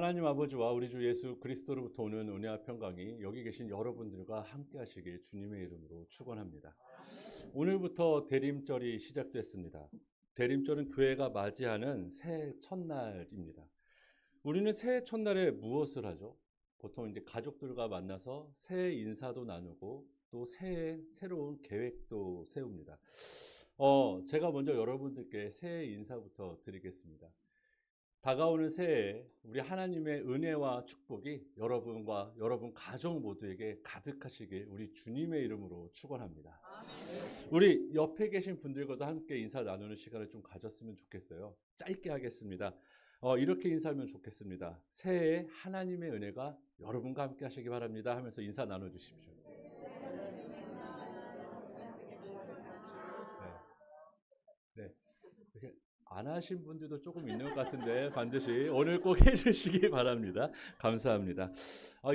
하나님 아버지와 우리 주 예수 그리스도로부터 오는 은혜와 평강이 여기 계신 여러분들과 함께 하시길 주님의 이름으로 축원합니다. 오늘부터 대림절이 시작됐습니다. 대림절은 교회가 맞이하는 새해 첫날입니다. 우리는 새해 첫날에 무엇을 하죠? 보통 이제 가족들과 만나서 새해 인사도 나누고 또 새해 새로운 계획도 세웁니다. 제가 먼저 여러분들께 새해 인사부터 드리겠습니다. 다가오는 새해에 우리 하나님의 은혜와 축복이 여러분과 여러분 가족 모두에게 가득하시길 우리 주님의 이름으로 축원합니다. 우리 옆에 계신 분들과도 함께 인사 나누는 시간을 좀 가졌으면 좋겠어요. 짧게 하겠습니다. 이렇게 인사하면 좋겠습니다. 새해에 하나님의 은혜가 여러분과 함께 하시기 바랍니다 하면서 인사 나눠주십시오. 네. 네. 이렇게 안 하신 분들도 조금 있는 것 같은데 반드시 오늘 꼭 해주시기 바랍니다. 감사합니다.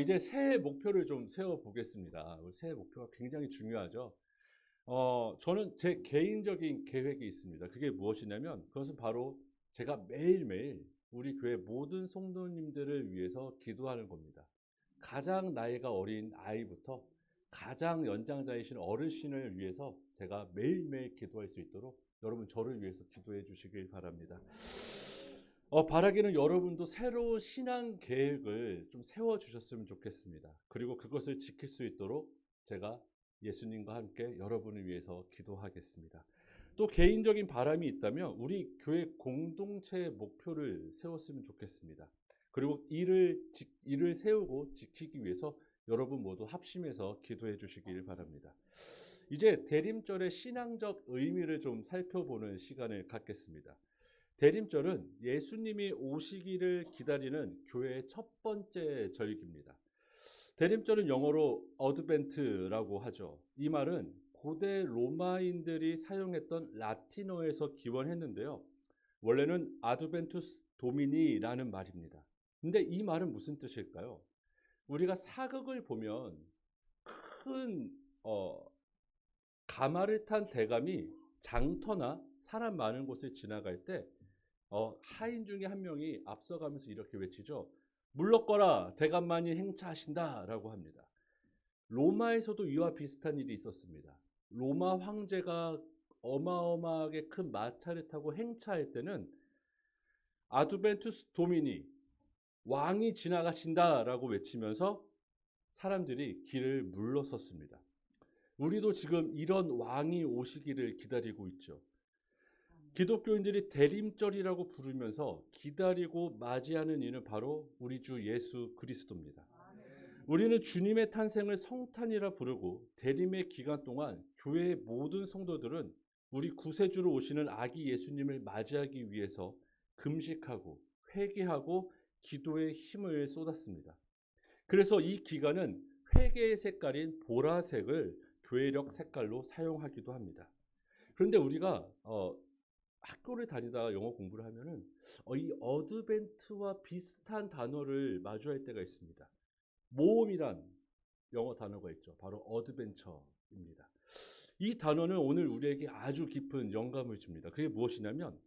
이제 새해 목표를 좀 세워보겠습니다. 새해 목표가 굉장히 중요하죠. 저는 제 개인적인 계획이 있습니다. 그게 무엇이냐면 그것은 바로 제가 매일매일 우리 교회 모든 성도님들을 위해서 기도하는 겁니다. 가장 나이가 어린 아이부터 가장 연장자이신 어르신을 위해서 제가 매일매일 기도할 수 있도록 여러분 저를 위해서 기도해 주시길 바랍니다. 바라기는 여러분도 새로운 신앙 계획을 좀 세워 주셨으면 좋겠습니다. 그리고 그것을 지킬 수 있도록 제가 예수님과 함께 여러분을 위해서 기도하겠습니다. 또 개인적인 바람이 있다면 우리 교회 공동체 목표를 세웠으면 좋겠습니다. 그리고 이를 세우고 지키기 위해서 여러분 모두 합심해서 기도해 주시길 바랍니다. 이제 대림절의 신앙적 의미를 좀 살펴보는 시간을 갖겠습니다. 대림절은 예수님이 오시기를 기다리는 교회의 첫 번째 절기입니다. 대림절은 영어로 어드벤트라고 하죠. 이 말은 고대 로마인들이 사용했던 라틴어에서 기원했는데요. 원래는 아드벤투스 도미니라는 말입니다. 근데 이 말은 무슨 뜻일까요? 우리가 사극을 보면 큰 가마를 탄 대감이 장터나 사람 많은 곳을 지나갈 때 하인 중에 한 명이 앞서가면서 이렇게 외치죠. 물러거라 대감만이 행차하신다 라고 합니다. 로마에서도 이와 비슷한 일이 있었습니다. 로마 황제가 어마어마하게 큰 마차를 타고 행차할 때는 아두벤투스 도미니 왕이 지나가신다 라고 외치면서 사람들이 길을 물러섰습니다. 우리도 지금 이런 왕이 오시기를 기다리고 있죠. 기독교인들이 대림절이라고 부르면서 기다리고 맞이하는 이는 바로 우리 주 예수 그리스도입니다. 우리는 주님의 탄생을 성탄이라 부르고 대림의 기간 동안 교회의 모든 성도들은 우리 구세주로 오시는 아기 예수님을 맞이하기 위해서 금식하고 회개하고 기도의 힘을 쏟았습니다. 그래서 이 기간은 회개의 색깔인 보라색을 교회력 색깔로 사용하기도 합니다. 그런데 우리가 학교를 다니다가 영어 공부를 하면은 이 어드벤트와 비슷한 단어를 마주할 때가 있습니다. 모험이란 영어 단어가 있죠. 바로 어드벤처입니다. 이 단어는 오늘 우리에게 아주 깊은 영감을 줍니다. 그게 무엇이냐면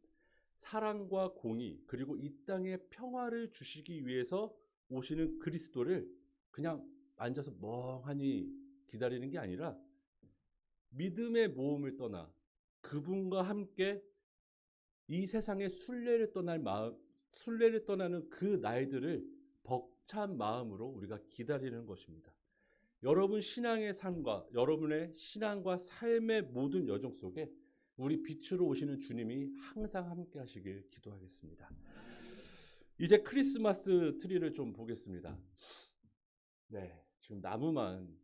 사랑과 공의 그리고 이 땅에 평화를 주시기 위해서 오시는 그리스도를 그냥 앉아서 멍하니 기다리는 게 아니라 믿음의 모험을 떠나 그분과 함께 이 세상의 순례를 떠나는 그 날들을 벅찬 마음으로 우리가 기다리는 것입니다. 여러분 신앙의 삶과 여러분의 신앙과 삶의 모든 여정 속에 우리 빛으로 오시는 주님이 항상 함께 하시길 기도하겠습니다. 이제 크리스마스 트리를 좀 보겠습니다. 네, 지금 나무만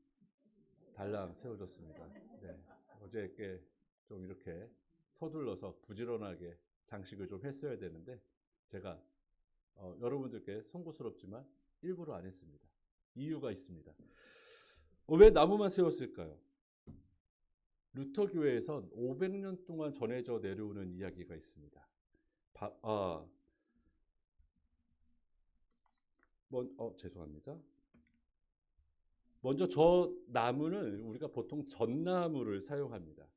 달랑 세워졌습니다. 네, 어저께 좀 이렇게 서둘러서 부지런하게 장식을 좀 했어야 되는데 제가 여러분들께 송구스럽지만 일부러 안 했습니다. 이유가 있습니다. 왜 나무만 세웠을까요? 루터 교회에선 500년 동안 전해져 내려오는 이야기가 있습니다. 죄송합니다. 먼저 저 나무는 우리가 보통 전나무를 사용합니다.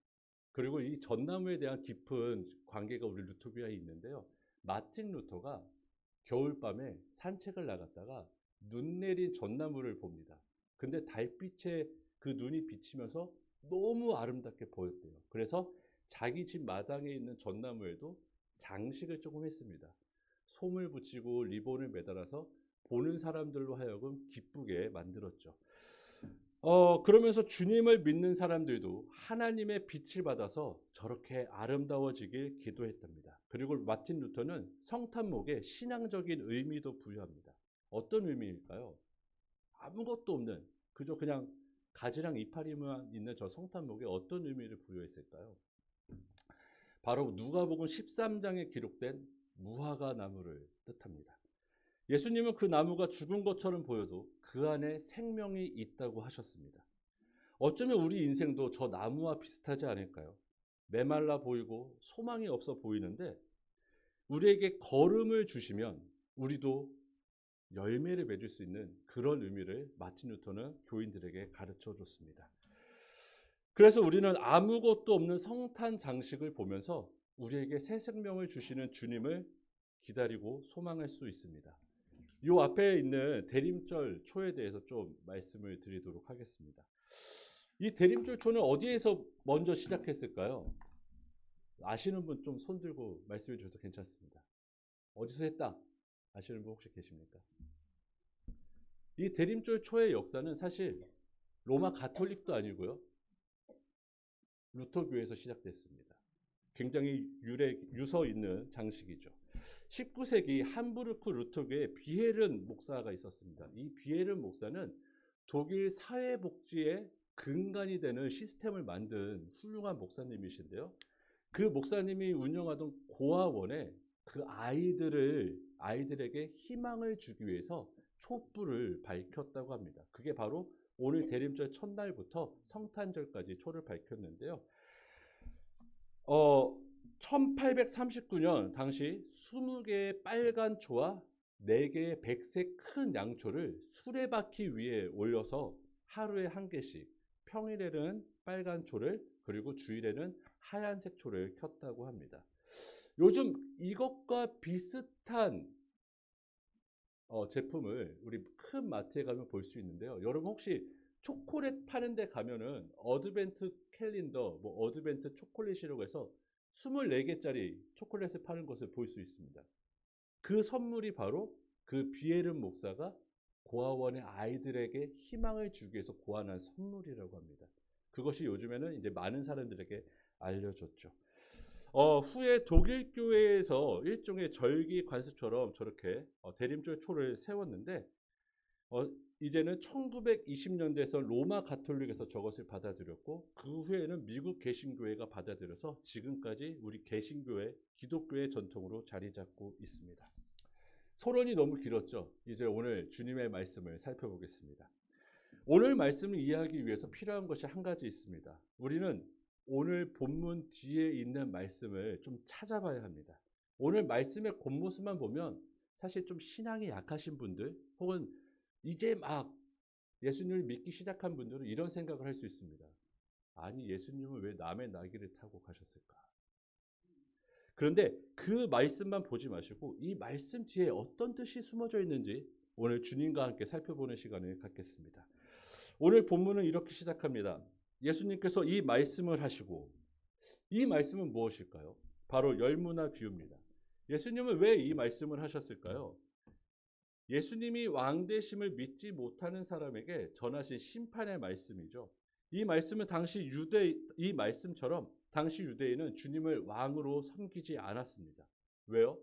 그리고 이 전나무에 대한 깊은 관계가 우리 루터교회에 있는데요. 마틴 루터가 겨울밤에 산책을 나갔다가 눈 내린 전나무를 봅니다. 근데 달빛에 그 눈이 비치면서 너무 아름답게 보였대요. 그래서 자기 집 마당에 있는 전나무에도 장식을 조금 했습니다. 솜을 붙이고 리본을 매달아서 보는 사람들로 하여금 기쁘게 만들었죠. 그러면서 주님을 믿는 사람들도 하나님의 빛을 받아서 저렇게 아름다워지길 기도했답니다. 그리고 마틴 루터는 성탄목에 신앙적인 의미도 부여합니다. 어떤 의미일까요? 아무것도 없는 그저 그냥 가지랑 이파리만 있는 저 성탄목에 어떤 의미를 부여했을까요? 바로 누가복음 13장에 기록된 무화과 나무를 뜻합니다. 예수님은 그 나무가 죽은 것처럼 보여도 그 안에 생명이 있다고 하셨습니다. 어쩌면 우리 인생도 저 나무와 비슷하지 않을까요? 메말라 보이고 소망이 없어 보이는데 우리에게 걸음을 주시면 우리도 열매를 맺을 수 있는 그런 의미를 마틴 루터는 교인들에게 가르쳐 줬습니다. 그래서 우리는 아무것도 없는 성탄 장식을 보면서 우리에게 새 생명을 주시는 주님을 기다리고 소망할 수 있습니다. 이 앞에 있는 대림절 초에 대해서 좀 말씀을 드리도록 하겠습니다. 이 대림절 초는 어디에서 먼저 시작했을까요? 아시는 분 좀 손 들고 말씀해 주셔도 괜찮습니다. 어디서 했다? 아시는 분 혹시 계십니까? 이 대림절 초의 역사는 사실 로마 가톨릭도 아니고요. 루터교에서 시작됐습니다. 굉장히 유서 있는 장식이죠. 19세기 함부르크 루터교에 비에른 목사가 있었습니다. 이 비에른 목사는 독일 사회복지의 근간이 되는 시스템을 만든 훌륭한 목사님이신데요. 그 목사님이 운영하던 고아원에 그 아이들에게 희망을 주기 위해서 촛불을 밝혔다고 합니다. 그게 바로 오늘 대림절 첫날부터 성탄절까지 초를 밝혔는데요. 1839년 당시 20개의 빨간 초와 4개의 백색 큰 양초를 수레바퀴 위에 올려서 하루에 한 개씩, 평일에는 빨간 초를 그리고 주일에는 하얀색 초를 켰다고 합니다. 요즘 이것과 비슷한 제품을 우리 큰 마트에 가면 볼 수 있는데요. 여러분 혹시 초콜릿 파는 데 가면은 어드벤트 캘린더, 어드벤트 초콜릿이라고 해서 24개짜리 초콜릿을 파는 것을 볼 수 있습니다. 그 선물이 바로 그 비에른 목사가 고아원의 아이들에게 희망을 주기 위해서 고안한 선물이라고 합니다. 그것이 요즘에는 이제 많은 사람들에게 알려졌죠. 후에 독일 교회에서 일종의 절기 관습처럼 저렇게 대림절 초를 세웠는데 이제는 1920년대에서 로마 가톨릭에서 저것을 받아들였고 그 후에는 미국 개신교회가 받아들여서 지금까지 우리 개신교회, 기독교의 전통으로 자리 잡고 있습니다. 서론이 너무 길었죠. 이제 오늘 주님의 말씀을 살펴보겠습니다. 오늘 말씀을 이해하기 위해서 필요한 것이 한 가지 있습니다. 우리는 오늘 본문 뒤에 있는 말씀을 좀 찾아봐야 합니다. 오늘 말씀의 겉모습만 보면 사실 좀 신앙이 약하신 분들 혹은 이제 막 예수님을 믿기 시작한 분들은 이런 생각을 할 수 있습니다. 아니, 예수님은 왜 남의 나귀를 타고 가셨을까? 그런데 그 말씀만 보지 마시고 이 말씀 뒤에 어떤 뜻이 숨어져 있는지 오늘 주님과 함께 살펴보는 시간을 갖겠습니다. 오늘 본문은 이렇게 시작합니다. 예수님께서 이 말씀을 하시고, 이 말씀은 무엇일까요? 바로 열무나 비유입니다. 예수님은 왜 이 말씀을 하셨을까요? 예수님이 왕되심을 믿지 못하는 사람에게 전하신 심판의 말씀이죠. 이 말씀은 이 말씀처럼 당시 유대인은 주님을 왕으로 섬기지 않았습니다. 왜요?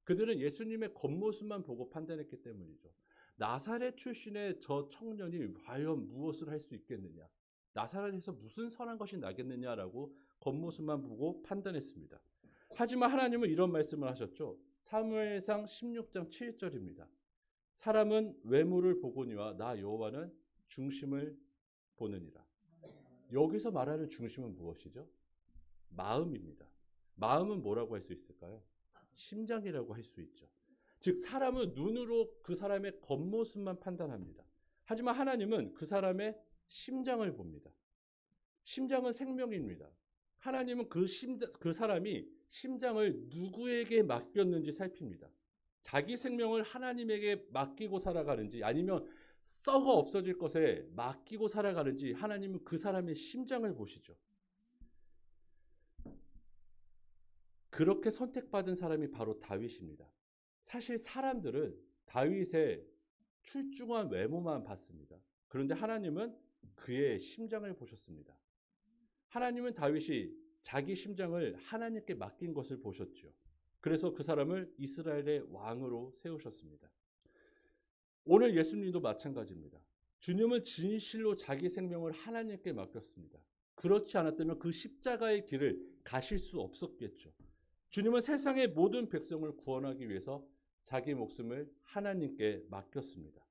그들은 예수님의 겉모습만 보고 판단했기 때문이죠. 나사렛 출신의 저 청년이 과연 무엇을 할 수 있겠느냐? 나사렛에서 무슨 선한 것이 나겠느냐라고 겉모습만 보고 판단했습니다. 하지만 하나님은 이런 말씀을 하셨죠. 사무엘상 16장 7절입니다. 사람은 외모를 보거니와 나 여호와는 중심을 보느니라. 여기서 말하는 중심은 무엇이죠? 마음입니다. 마음은 뭐라고 할 수 있을까요? 심장이라고 할 수 있죠. 즉 사람은 눈으로 그 사람의 겉모습만 판단합니다. 하지만 하나님은 그 사람의 심장을 봅니다. 심장은 생명입니다. 하나님은 그 사람이 심장을 누구에게 맡겼는지 살핍니다. 자기 생명을 하나님에게 맡기고 살아가는지 아니면 썩어 없어질 것에 맡기고 살아가는지 하나님은 그 사람의 심장을 보시죠. 그렇게 선택받은 사람이 바로 다윗입니다. 사실 사람들은 다윗의 출중한 외모만 봤습니다. 그런데 하나님은 그의 심장을 보셨습니다. 하나님은 다윗이 자기 심장을 하나님께 맡긴 것을 보셨죠. 그래서 그 사람을 이스라엘의 왕으로 세우셨습니다. 오늘 예수님도 마찬가지입니다. 주님은 진실로 자기 생명을 하나님께 맡겼습니다. 그렇지 않았다면 그 십자가의 길을 가실 수 없었겠죠. 주님은 세상의 모든 백성을 구원하기 위해서 자기 목숨을 하나님께 맡겼습니다.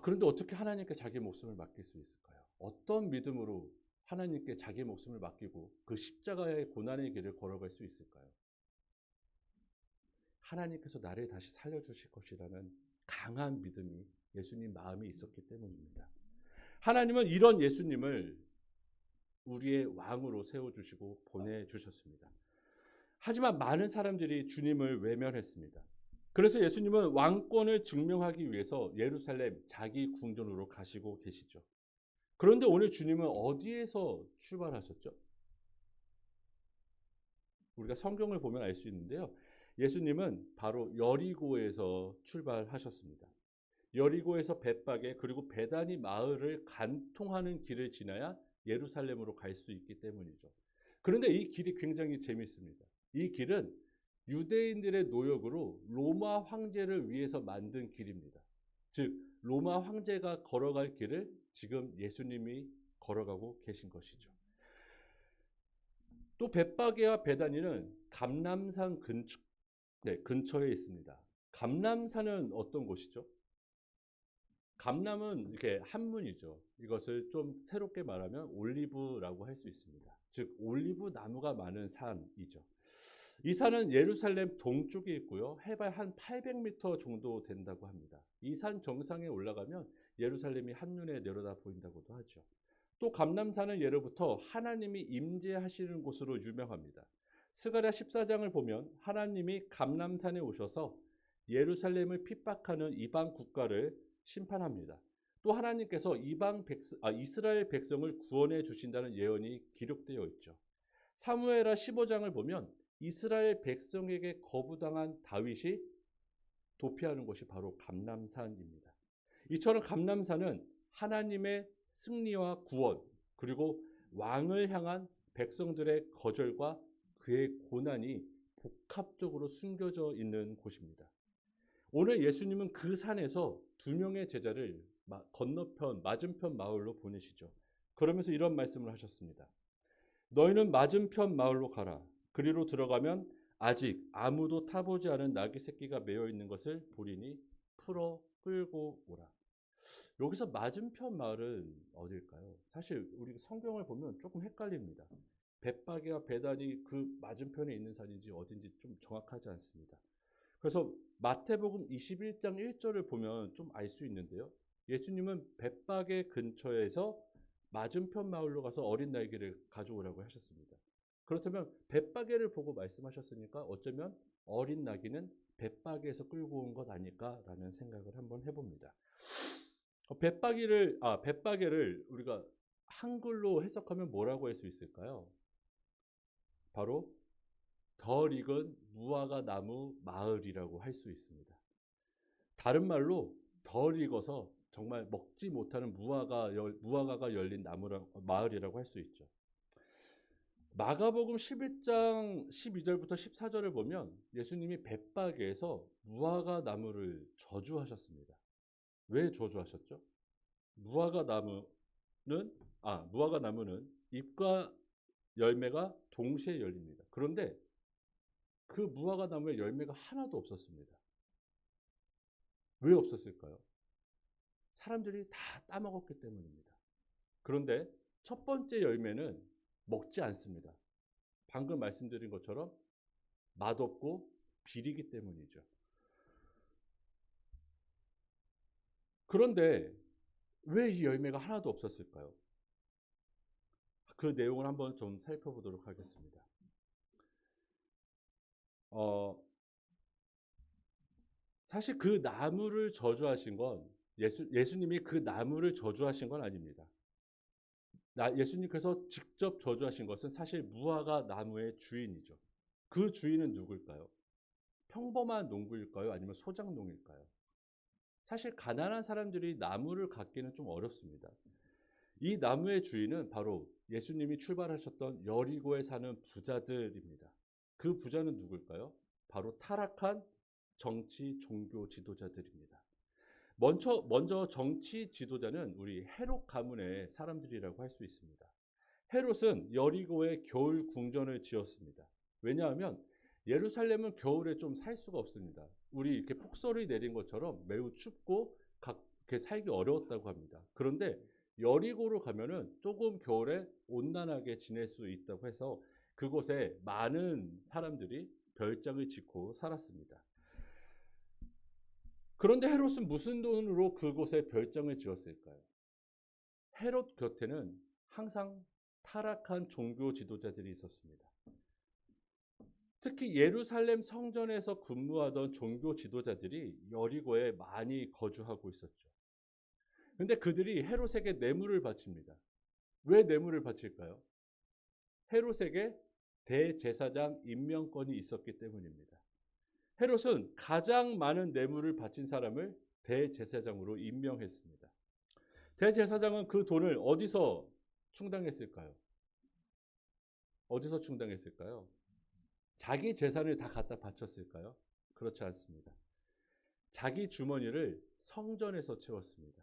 그런데 어떻게 하나님께 자기 목숨을 맡길 수 있을까요? 어떤 믿음으로 하나님께 자기 목숨을 맡기고 그 십자가의 고난의 길을 걸어갈 수 있을까요? 하나님께서 나를 다시 살려주실 것이라는 강한 믿음이 예수님 마음에 있었기 때문입니다. 하나님은 이런 예수님을 우리의 왕으로 세워주시고 보내주셨습니다. 하지만 많은 사람들이 주님을 외면했습니다. 그래서 예수님은 왕권을 증명하기 위해서 예루살렘 자기 궁전으로 가시고 계시죠. 그런데 오늘 주님은 어디에서 출발하셨죠? 우리가 성경을 보면 알 수 있는데요. 예수님은 바로 여리고에서 출발하셨습니다. 여리고에서 벳박에 그리고 베다니 마을을 간통하는 길을 지나야 예루살렘으로 갈 수 있기 때문이죠. 그런데 이 길이 굉장히 재밌습니다. 이 길은 유대인들의 노역으로 로마 황제를 위해서 만든 길입니다. 즉 로마 황제가 걸어갈 길을 지금 예수님이 걸어가고 계신 것이죠. 또 벳바게와 베다니는 감람산 근처에 있습니다. 감람산은 어떤 곳이죠? 감람은 이렇게 한문이죠. 이것을 좀 새롭게 말하면 올리브라고 할 수 있습니다. 즉 올리브 나무가 많은 산이죠. 이 산은 예루살렘 동쪽에 있고요. 해발 한 800m 정도 된다고 합니다. 이 산 정상에 올라가면 예루살렘이 한눈에 내려다 보인다고도 하죠. 또 감람산은 예로부터 하나님이 임재하시는 곳으로 유명합니다. 스가랴 14장을 보면 하나님이 감람산에 오셔서 예루살렘을 핍박하는 이방 국가를 심판합니다. 또 하나님께서 이스라엘 백성을 구원해 주신다는 예언이 기록되어 있죠. 사무엘하 15장을 보면 이스라엘 백성에게 거부당한 다윗이 도피하는 곳이 바로 감람산입니다. 이처럼 감람산은 하나님의 승리와 구원 그리고 왕을 향한 백성들의 거절과 그의 고난이 복합적으로 숨겨져 있는 곳입니다. 오늘 예수님은 그 산에서 두 명의 제자를 건너편 맞은편 마을로 보내시죠. 그러면서 이런 말씀을 하셨습니다. 너희는 맞은편 마을로 가라. 그리로 들어가면 아직 아무도 타보지 않은 나귀 새끼가 매여 있는 것을 보리니 풀어 끌고 오라. 여기서 맞은편 마을은 어딜까요? 사실 우리 성경을 보면 조금 헷갈립니다. 벳바게와 베다니 그 맞은편에 있는 산인지 어딘지 좀 정확하지 않습니다. 그래서 마태복음 21장 1절을 보면 좀 알 수 있는데요. 예수님은 벳바게 근처에서 맞은편 마을로 가서 어린 나귀를 가져오라고 하셨습니다. 그렇다면 벳바게를 보고 말씀하셨으니까 어쩌면 어린 나귀는 벳바게에서 끌고 온 것 아닐까라는 생각을 한번 해봅니다. 벳바게를 우리가 한글로 해석하면 뭐라고 할 수 있을까요? 바로 덜 익은 무화과 나무 마을이라고 할 수 있습니다. 다른 말로 덜 익어서 정말 먹지 못하는 무화과가 열린 마을이라고 할 수 있죠. 마가복음 11장 12절부터 14절을 보면 예수님이 벳바게에서 무화과 나무를 저주하셨습니다. 왜 저주하셨죠? 무화과 나무는 잎과 열매가 동시에 열립니다. 그런데 그 무화과 나무에 열매가 하나도 없었습니다. 왜 없었을까요? 사람들이 다 따먹었기 때문입니다. 그런데 첫 번째 열매는 먹지 않습니다. 방금 말씀드린 것처럼 맛없고 비리기 때문이죠. 그런데 왜 이 열매가 하나도 없었을까요? 그 내용을 한번 좀 살펴보도록 하겠습니다. 사실 그 나무를 저주하신 건 예수님이 그 나무를 저주하신 건 아닙니다. 예수님께서 직접 저주하신 것은 사실 무화과 나무의 주인이죠. 그 주인은 누굴까요? 평범한 농부일까요? 아니면 소작농일까요? 사실 가난한 사람들이 나무를 갖기는 좀 어렵습니다. 이 나무의 주인은 바로 예수님이 출발하셨던 여리고에 사는 부자들입니다. 그 부자는 누굴까요? 바로 타락한 정치, 종교 지도자들입니다. 먼저 정치 지도자는 우리 헤롯 가문의 사람들이라고 할 수 있습니다. 헤롯은 여리고에 겨울 궁전을 지었습니다. 왜냐하면 예루살렘은 겨울에 좀 살 수가 없습니다. 우리 이렇게 폭설이 내린 것처럼 매우 춥고 살기 어려웠다고 합니다. 그런데 여리고로 가면은 조금 겨울에 온난하게 지낼 수 있다고 해서 그곳에 많은 사람들이 별장을 짓고 살았습니다. 그런데 헤롯은 무슨 돈으로 그곳에 별장을 지었을까요? 헤롯 곁에는 항상 타락한 종교 지도자들이 있었습니다. 특히 예루살렘 성전에서 근무하던 종교 지도자들이 여리고에 많이 거주하고 있었죠. 근데 그들이 헤롯에게 뇌물을 바칩니다. 왜 뇌물을 바칠까요? 헤롯에게 대제사장 임명권이 있었기 때문입니다. 헤롯은 가장 많은 뇌물을 바친 사람을 대제사장으로 임명했습니다. 대제사장은 그 돈을 어디서 충당했을까요? 어디서 충당했을까요? 자기 재산을 다 갖다 바쳤을까요? 그렇지 않습니다. 자기 주머니를 성전에서 채웠습니다.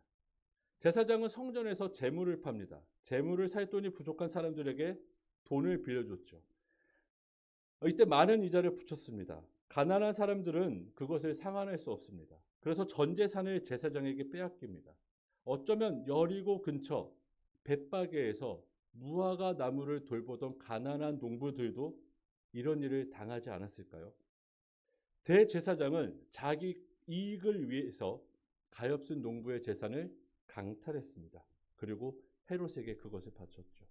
제사장은 성전에서 재물을 팝니다. 재물을 살 돈이 부족한 사람들에게 돈을 빌려줬죠. 이때 많은 이자를 붙였습니다. 가난한 사람들은 그것을 상환할 수 없습니다. 그래서 전 재산을 제사장에게 빼앗깁니다. 어쩌면 여리고 근처 벳바게에서 무화과 나무를 돌보던 가난한 농부들도 이런 일을 당하지 않았을까요? 대제사장은 자기 이익을 위해서 가엾은 농부의 재산을 강탈했습니다. 그리고 헤롯에게 그것을 바쳤죠.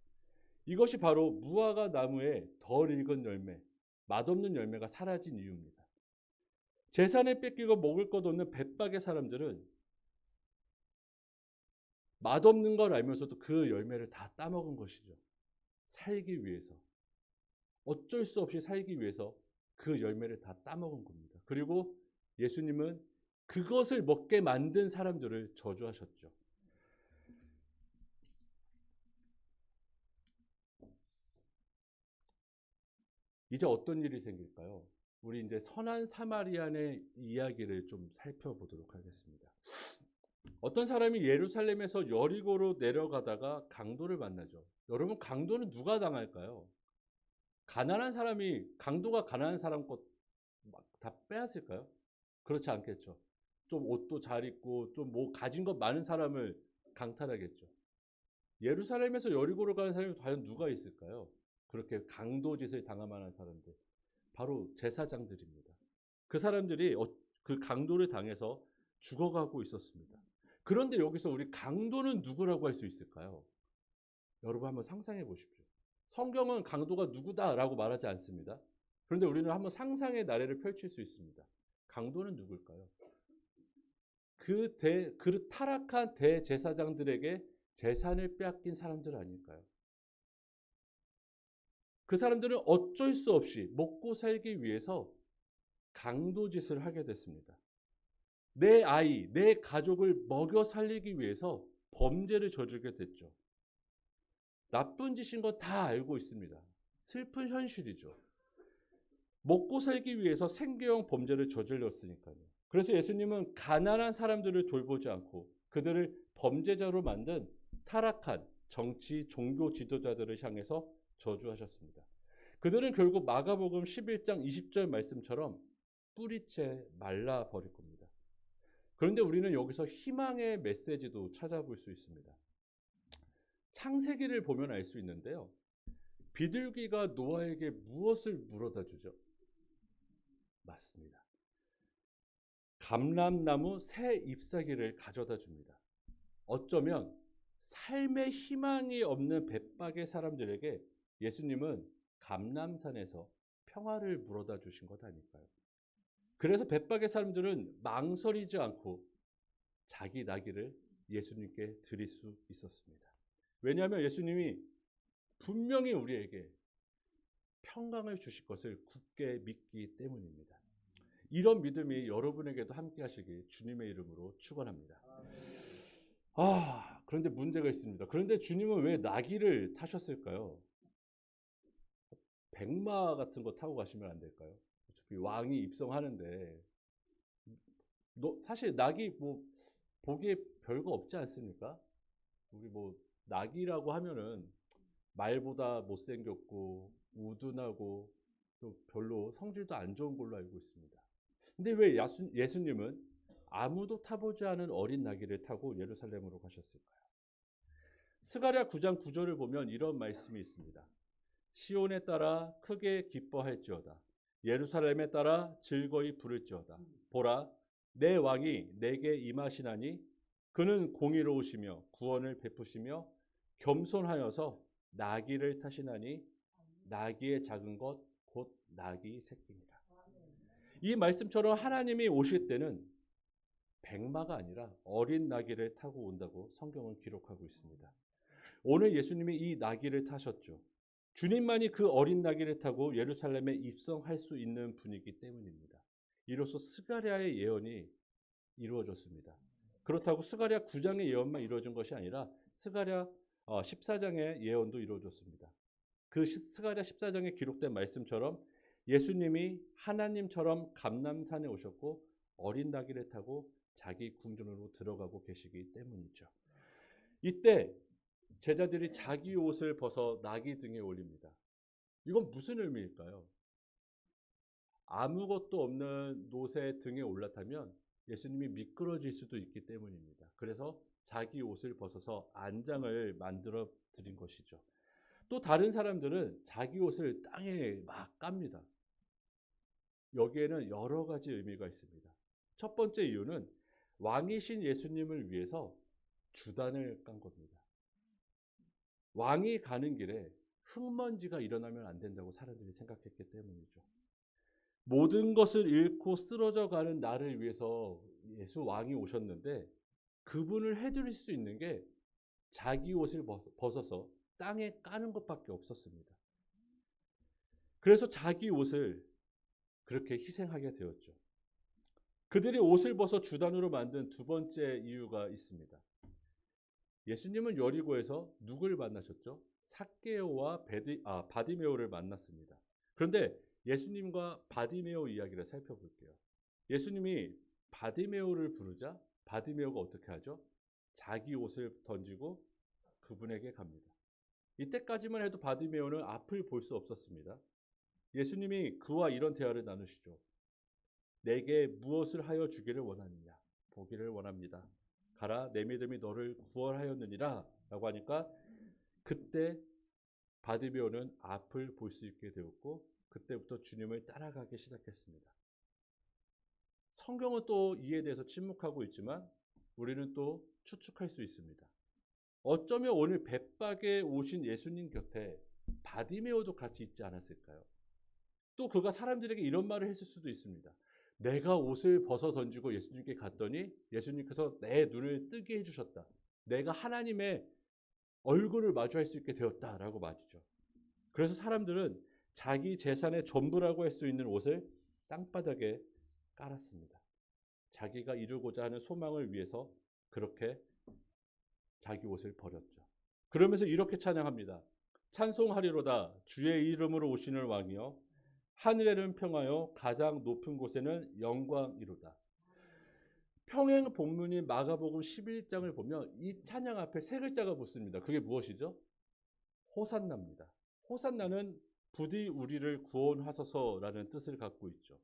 이것이 바로 무화과 나무의 덜 익은 열매, 맛없는 열매가 사라진 이유입니다. 재산을 뺏기고 먹을 것 없는 벳바게 사람들은 맛없는 걸 알면서도 그 열매를 다 따먹은 것이죠. 살기 위해서. 어쩔 수 없이 살기 위해서 그 열매를 다 따먹은 겁니다. 그리고 예수님은 그것을 먹게 만든 사람들을 저주하셨죠. 이제 어떤 일이 생길까요? 우리 이제 선한 사마리안의 이야기를 좀 살펴보도록 하겠습니다. 어떤 사람이 예루살렘에서 여리고로 내려가다가 강도를 만나죠. 여러분, 강도는 누가 당할까요? 가난한 사람이, 강도가 가난한 사람 것 다 빼앗을까요? 그렇지 않겠죠. 좀 옷도 잘 입고 좀 뭐 가진 것 많은 사람을 강탈하겠죠. 예루살렘에서 여리고로 가는 사람이 과연 누가 있을까요? 그렇게 강도짓을 당할 만한 사람들. 바로 제사장들입니다. 그 사람들이 그 강도를 당해서 죽어가고 있었습니다. 그런데 여기서 우리 강도는 누구라고 할 수 있을까요? 여러분 한번 상상해 보십시오. 성경은 강도가 누구다라고 말하지 않습니다. 그런데 우리는 한번 상상의 나래를 펼칠 수 있습니다. 강도는 누굴까요? 그 타락한 대제사장들에게 재산을 빼앗긴 사람들 아닐까요? 그 사람들은 어쩔 수 없이 먹고 살기 위해서 강도짓을 하게 됐습니다. 내 아이, 내 가족을 먹여 살리기 위해서 범죄를 저지르게 됐죠. 나쁜 짓인 거 다 알고 있습니다. 슬픈 현실이죠. 먹고 살기 위해서 생계형 범죄를 저질렀으니까요. 그래서 예수님은 가난한 사람들을 돌보지 않고 그들을 범죄자로 만든 타락한 정치, 종교 지도자들을 향해서 저주하셨습니다. 그들은 결국 마가복음 11장 20절 말씀처럼 뿌리채 말라버릴 겁니다. 그런데 우리는 여기서 희망의 메시지도 찾아볼 수 있습니다. 창세기를 보면 알 수 있는데요. 비둘기가 노아에게 무엇을 물어다 주죠? 맞습니다. 감람나무 새 잎사귀를 가져다 줍니다. 어쩌면 삶의 희망이 없는 벳바게 사람들에게 예수님은 감람산에서 평화를 물어다 주신 것 아닐까요? 그래서 bet박의 사람들은 망설이지 않고 자기 나귀를 예수님께 드릴 수 있었습니다. 왜냐하면 예수님이 분명히 우리에게 평강을 주실 것을 굳게 믿기 때문입니다. 이런 믿음이 여러분에게도 함께 하시길 주님의 이름으로 축원합니다. 그런데 문제가 있습니다. 그런데 주님은 왜 나귀를 타셨을까요? 백마 같은 거 타고 가시면 안 될까요? 어차피 왕이 입성하는데 사실 나귀 뭐 보기에 별거 없지 않습니까? 우리 뭐 나귀라고 하면은 말보다 못생겼고 우둔하고 또 별로 성질도 안 좋은 걸로 알고 있습니다. 근데 왜 예수님은 아무도 타보지 않은 어린 나귀를 타고 예루살렘으로 가셨을까요? 스가랴 9장 9절을 보면 이런 말씀이 있습니다. 시온에 따라 크게 기뻐할지어다. 예루살렘에 따라 즐거이 부를지어다. 보라, 내 왕이 내게 임하시나니 그는 공의로우시며 구원을 베푸시며 겸손하여서 나귀를 타시나니 나귀의 작은 것 곧 나귀 새끼니라. 이 말씀처럼 하나님이 오실 때는 백마가 아니라 어린 나귀를 타고 온다고 성경은 기록하고 있습니다. 오늘 예수님이 이 나귀를 타셨죠. 주님만이 그 어린 나귀를 타고 예루살렘에 입성할 수 있는 분이기 때문입니다. 이로써 스가랴의 예언이 이루어졌습니다. 그렇다고 스가랴 9장의 예언만 이루어진 것이 아니라 스가랴 14장의 예언도 이루어졌습니다. 그 스가랴 14장에 기록된 말씀처럼 예수님이 하나님처럼 감람산에 오셨고 어린 나귀를 타고 자기 궁전으로 들어가고 계시기 때문이죠. 이때 제자들이 자기 옷을 벗어 나귀 등에 올립니다. 이건 무슨 의미일까요? 아무것도 없는 노새 등에 올라타면 예수님이 미끄러질 수도 있기 때문입니다. 그래서 자기 옷을 벗어서 안장을 만들어 드린 것이죠. 또 다른 사람들은 자기 옷을 땅에 막 깝니다. 여기에는 여러 가지 의미가 있습니다. 첫 번째 이유는 왕이신 예수님을 위해서 주단을 깐 겁니다. 왕이 가는 길에 흙먼지가 일어나면 안 된다고 사람들이 생각했기 때문이죠. 모든 것을 잃고 쓰러져 가는 나를 위해서 예수 왕이 오셨는데 그분을 해드릴 수 있는 게 자기 옷을 벗어서 땅에 까는 것밖에 없었습니다. 그래서 자기 옷을 그렇게 희생하게 되었죠. 그들이 옷을 벗어 주단으로 만든 두 번째 이유가 있습니다. 예수님은 여리고에서 누굴 만나셨죠? 삭개오와 바디메오를 만났습니다. 그런데 예수님과 바디메오 이야기를 살펴볼게요. 예수님이 바디메오를 부르자 바디메오가 어떻게 하죠? 자기 옷을 던지고 그분에게 갑니다. 이때까지만 해도 바디메오는 앞을 볼 수 없었습니다. 예수님이 그와 이런 대화를 나누시죠. 내게 무엇을 하여 주기를 원하느냐? 보기를 원합니다. 가라, 내 믿음이 너를 구원하였느니라 라고 하니까 그때 바디메오는 앞을 볼 수 있게 되었고 그때부터 주님을 따라가기 시작했습니다. 성경은 또 이에 대해서 침묵하고 있지만 우리는 또 추측할 수 있습니다. 어쩌면 오늘 bet박에 오신 예수님 곁에 바디메오도 같이 있지 않았을까요? 또 그가 사람들에게 이런 말을 했을 수도 있습니다. 내가 옷을 벗어 던지고 예수님께 갔더니 예수님께서 내 눈을 뜨게 해주셨다. 내가 하나님의 얼굴을 마주할 수 있게 되었다라고 말이죠. 그래서 사람들은 자기 재산의 전부라고 할 수 있는 옷을 땅바닥에 깔았습니다. 자기가 이루고자 하는 소망을 위해서 그렇게 자기 옷을 버렸죠. 그러면서 이렇게 찬양합니다. 찬송하리로다 주의 이름으로 오시는 왕이여 하늘에는 평하여 가장 높은 곳에는 영광이로다. 평행 본문인 마가복음 11장을 보면 이 찬양 앞에 세 글자가 붙습니다. 그게 무엇이죠? 호산나입니다. 호산나는 부디 우리를 구원하소서라는 뜻을 갖고 있죠.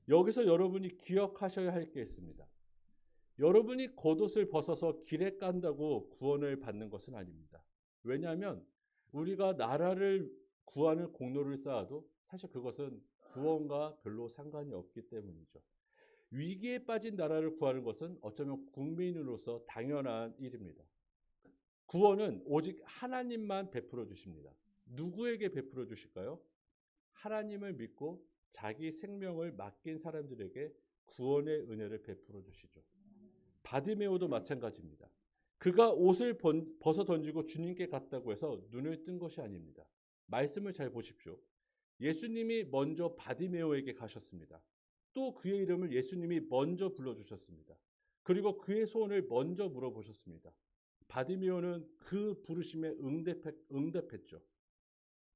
여기서 여러분이 기억하셔야 할 게 있습니다. 여러분이 겉옷을 벗어서 길에 깐다고 구원을 받는 것은 아닙니다. 왜냐하면 우리가 나라를 구하는 공로를 쌓아도 사실 그것은 구원과 별로 상관이 없기 때문이죠. 위기에 빠진 나라를 구하는 것은 어쩌면 국민으로서 당연한 일입니다. 구원은 오직 하나님만 베풀어 주십니다. 누구에게 베풀어 주실까요? 하나님을 믿고 자기 생명을 맡긴 사람들에게 구원의 은혜를 베풀어 주시죠. 바디메오도 마찬가지입니다. 그가 옷을 벗어 던지고 주님께 갔다고 해서 눈을 뜬 것이 아닙니다. 말씀을 잘 보십시오. 예수님이 먼저 바디메오에게 가셨습니다. 또 그의 이름을 예수님이 먼저 불러주셨습니다. 그리고 그의 소원을 먼저 물어보셨습니다. 바디메오는 그 부르심에 응답했죠.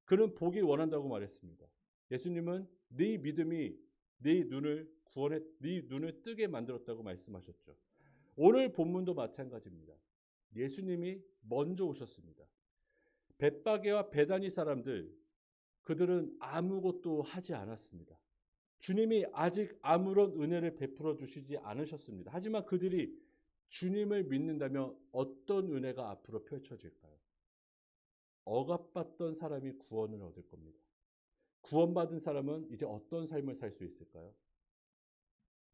그는 보기 원한다고 말했습니다. 예수님은 네 믿음이 네 눈을 뜨게 만들었다고 말씀하셨죠. 오늘 본문도 마찬가지입니다. 예수님이 먼저 오셨습니다. 벳바게와 베다니 사람들, 그들은 아무것도 하지 않았습니다. 주님이 아직 아무런 은혜를 베풀어 주시지 않으셨습니다. 하지만 그들이 주님을 믿는다면 어떤 은혜가 앞으로 펼쳐질까요? 억압받던 사람이 구원을 얻을 겁니다. 구원받은 사람은 이제 어떤 삶을 살 수 있을까요?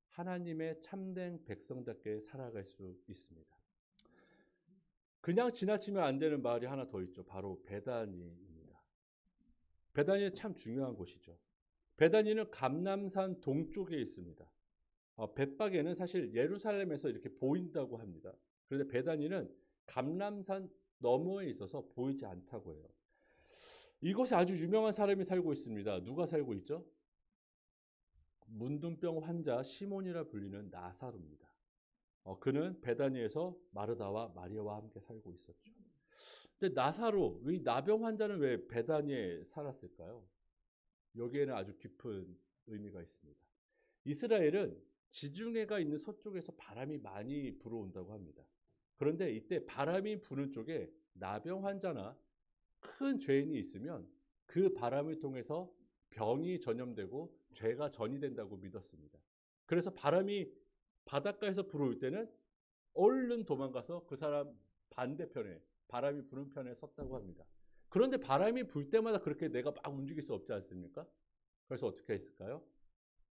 하나님의 참된 백성답게 살아갈 수 있습니다. 그냥 지나치면 안 되는 마을이 하나 더 있죠. 바로 베다니입니다. 베다니는 참 중요한 곳이죠. 베다니는 감람산 동쪽에 있습니다. 벳바게는 사실 예루살렘에서 이렇게 보인다고 합니다. 그런데 베다니는 감람산 너머에 있어서 보이지 않다고 해요. 이곳에 아주 유명한 사람이 살고 있습니다. 누가 살고 있죠? 문둥병 환자 시몬이라 불리는 나사로입니다. 그는 베다니에서 마르다와 마리아와 함께 살고 있었죠. 근데 나사로, 이 나병 환자는 왜 베다니에 살았을까요? 여기에는 아주 깊은 의미가 있습니다. 이스라엘은 지중해가 있는 서쪽에서 바람이 많이 불어온다고 합니다. 그런데 이때 바람이 부는 쪽에 나병 환자나 큰 죄인이 있으면 그 바람을 통해서 병이 전염되고 죄가 전이 된다고 믿었습니다. 그래서 바람이 바닷가에서 불어올 때는 얼른 도망가서 그 사람 반대편에, 바람이 부는 편에 섰다고 합니다. 그런데 바람이 불 때마다 그렇게 내가 막 움직일 수 없지 않습니까? 그래서 어떻게 했을까요?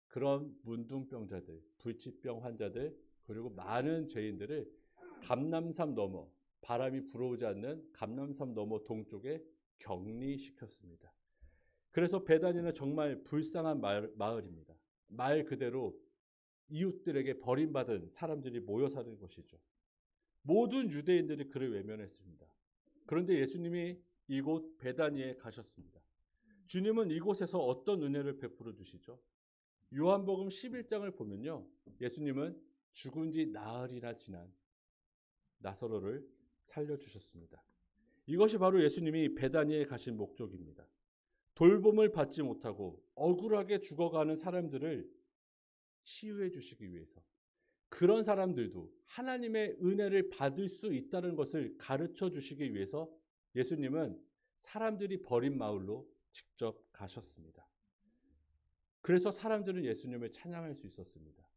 그런 문둥병자들, 불치병 환자들, 그리고 많은 죄인들을 감람산 너머, 바람이 불어오지 않는 감람산 너머 동쪽에 격리시켰습니다. 그래서 베다니는 정말 불쌍한 마을입니다. 말 그대로 이웃들에게 버림받은 사람들이 모여 사는 곳이죠. 모든 유대인들이 그를 외면했습니다. 그런데 예수님이 이곳 베다니에 가셨습니다. 주님은 이곳에서 어떤 은혜를 베풀어 주시죠? 요한복음 11장을 보면요, 예수님은 죽은 지 나흘이나 지난 나사로를 살려주셨습니다. 이것이 바로 예수님이 베다니에 가신 목적입니다. 돌봄을 받지 못하고 억울하게 죽어가는 사람들을 치유해 주시기 위해서, 그런 사람들도 하나님의 은혜를 받을 수 있다는 것을 가르쳐 주시기 위해서 예수님은 사람들이 버린 마을로 직접 가셨습니다. 그래서 사람들은 예수님을 찬양할 수 있었습니다.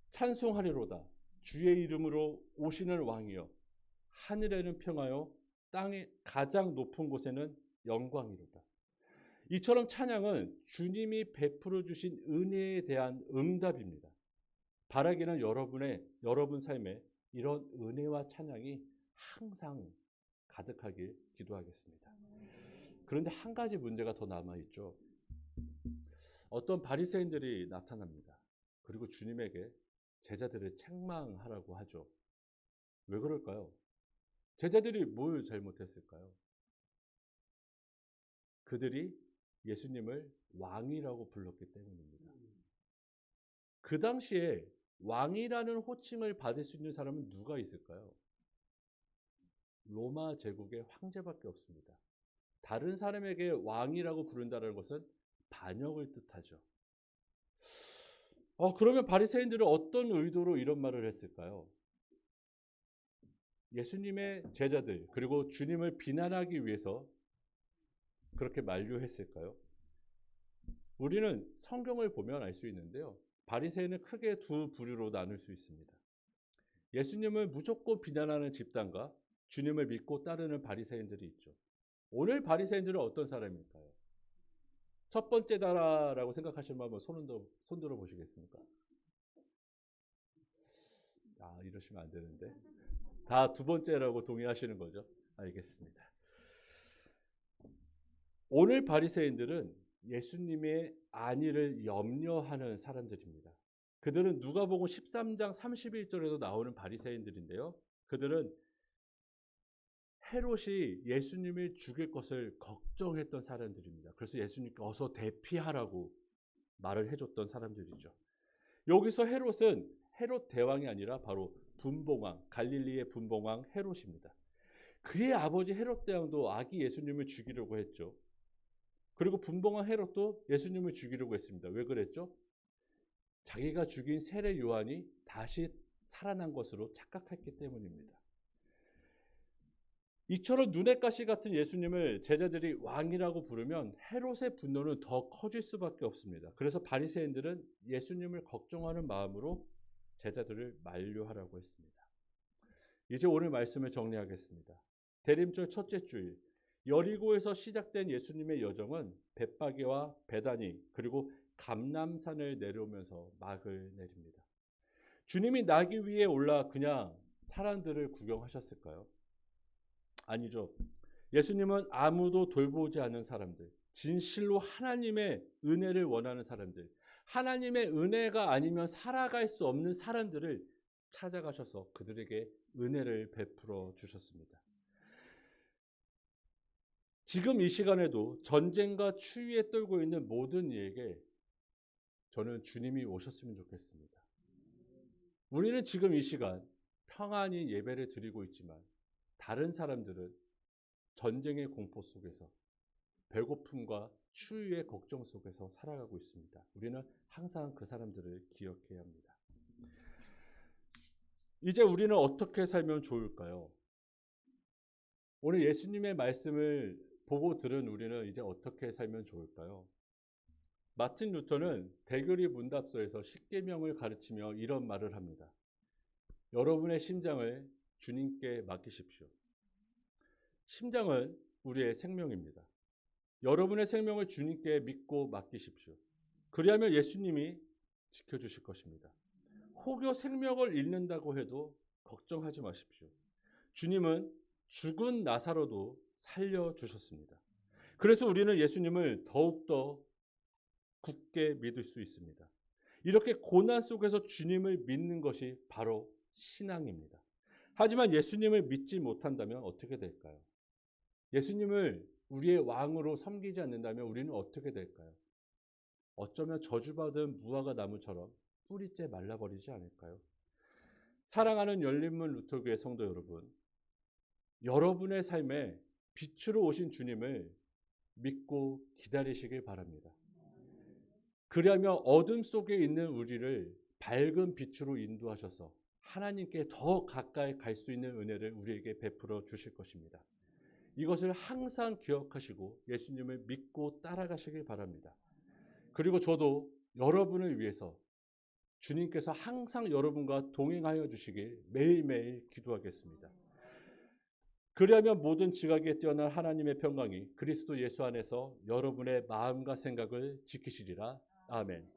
찬송하리로다. 주의 이름으로 오시는 왕이여. 하늘에는 평화요, 땅의 가장 높은 곳에는 영광이로다. 이처럼 찬양은 주님이 베풀어 주신 은혜에 대한 응답입니다. 바라기는 여러분 삶에 이런 은혜와 찬양이 항상 가득하길 기도하겠습니다. 그런데 한 가지 문제가 더 남아있죠. 어떤 바리새인들이 나타납니다. 그리고 주님에게 제자들을 책망하라고 하죠. 왜 그럴까요? 제자들이 뭘 잘못했을까요? 그들이 예수님을 왕이라고 불렀기 때문입니다. 그 당시에 왕이라는 호칭을 받을 수 있는 사람은 누가 있을까요? 로마 제국의 황제밖에 없습니다. 다른 사람에게 왕이라고 부른다는 것은 반역을 뜻하죠. 그러면 바리새인들은 어떤 의도로 이런 말을 했을까요? 예수님의 제자들, 그리고 주님을 비난하기 위해서 그렇게 만류했을까요? 우리는 성경을 보면 알 수 있는데요. 바리새인은 크게 두 부류로 나눌 수 있습니다. 예수님을 무조건 비난하는 집단과 주님을 믿고 따르는 바리새인들이 있죠. 오늘 바리새인들은 어떤 사람일까요? 첫 번째다라고 생각하시는 분은 손 들어 보시겠습니까? 이러시면 안 되는데. 다 두 번째라고 동의하시는 거죠? 알겠습니다. 오늘 바리새인들은 예수님의 안위를 염려하는 사람들입니다. 그들은 누가복음 13장 31절에도 나오는 바리새인들인데요. 그들은 헤롯이 예수님을 죽일 것을 걱정했던 사람들입니다. 그래서 예수님께 어서 대피하라고 말을 해줬던 사람들이죠. 여기서 헤롯은 헤롯 대왕이 아니라 바로 분봉왕, 갈릴리의 분봉왕 헤롯입니다. 그의 아버지 헤롯 대왕도 아기 예수님을 죽이려고 했죠. 그리고 분봉왕 헤롯도 예수님을 죽이려고 했습니다. 왜 그랬죠? 자기가 죽인 세례 요한이 다시 살아난 것으로 착각했기 때문입니다. 이처럼 눈의 가시 같은 예수님을 제자들이 왕이라고 부르면 헤롯의 분노는 더 커질 수밖에 없습니다. 그래서 바리새인들은 예수님을 걱정하는 마음으로 제자들을 만류하라고 했습니다. 이제 오늘 말씀을 정리하겠습니다. 대림절 첫째 주일, 여리고에서 시작된 예수님의 여정은 벳바게와 베다니 그리고 감람산을 내려오면서 막을 내립니다. 주님이 나귀 위에 올라 그냥 사람들을 구경하셨을까요? 아니죠. 예수님은 아무도 돌보지 않은 사람들, 진실로 하나님의 은혜를 원하는 사람들, 하나님의 은혜가 아니면 살아갈 수 없는 사람들을 찾아가셔서 그들에게 은혜를 베풀어 주셨습니다. 지금 이 시간에도 전쟁과 추위에 떨고 있는 모든 이에게 저는 주님이 오셨으면 좋겠습니다. 우리는 지금 이 시간 평안히 예배를 드리고 있지만 다른 사람들은 전쟁의 공포 속에서 배고픔과 추위의 걱정 속에서 살아가고 있습니다. 우리는 항상 그 사람들을 기억해야 합니다. 이제 우리는 어떻게 살면 좋을까요? 오늘 예수님의 말씀을 보고 들은 우리는 이제 어떻게 살면 좋을까요? 마틴 루터는 대교리 문답서에서 십계명을 가르치며 이런 말을 합니다. 여러분의 심장을 주님께 맡기십시오. 심장은 우리의 생명입니다. 여러분의 생명을 주님께 믿고 맡기십시오. 그리하면 예수님이 지켜주실 것입니다. 혹여 생명을 잃는다고 해도 걱정하지 마십시오. 주님은 죽은 나사로도 살려주셨습니다. 그래서 우리는 예수님을 더욱더 굳게 믿을 수 있습니다. 이렇게 고난 속에서 주님을 믿는 것이 바로 신앙입니다. 하지만 예수님을 믿지 못한다면 어떻게 될까요? 예수님을 우리의 왕으로 섬기지 않는다면 우리는 어떻게 될까요? 어쩌면 저주받은 무화과 나무처럼 뿌리째 말라버리지 않을까요? 사랑하는 열린문 루터교회 성도 여러분, 여러분의 삶에 빛으로 오신 주님을 믿고 기다리시길 바랍니다. 그리하면 어둠 속에 있는 우리를 밝은 빛으로 인도하셔서 하나님께 더 가까이 갈 수 있는 은혜를 우리에게 베풀어 주실 것입니다. 이것을 항상 기억하시고 예수님을 믿고 따라가시길 바랍니다. 그리고 저도 여러분을 위해서 주님께서 항상 여러분과 동행하여 주시길 매일매일 기도하겠습니다. 그리하면 모든 지각에 뛰어난 하나님의 평강이 그리스도 예수 안에서 여러분의 마음과 생각을 지키시리라. 아멘.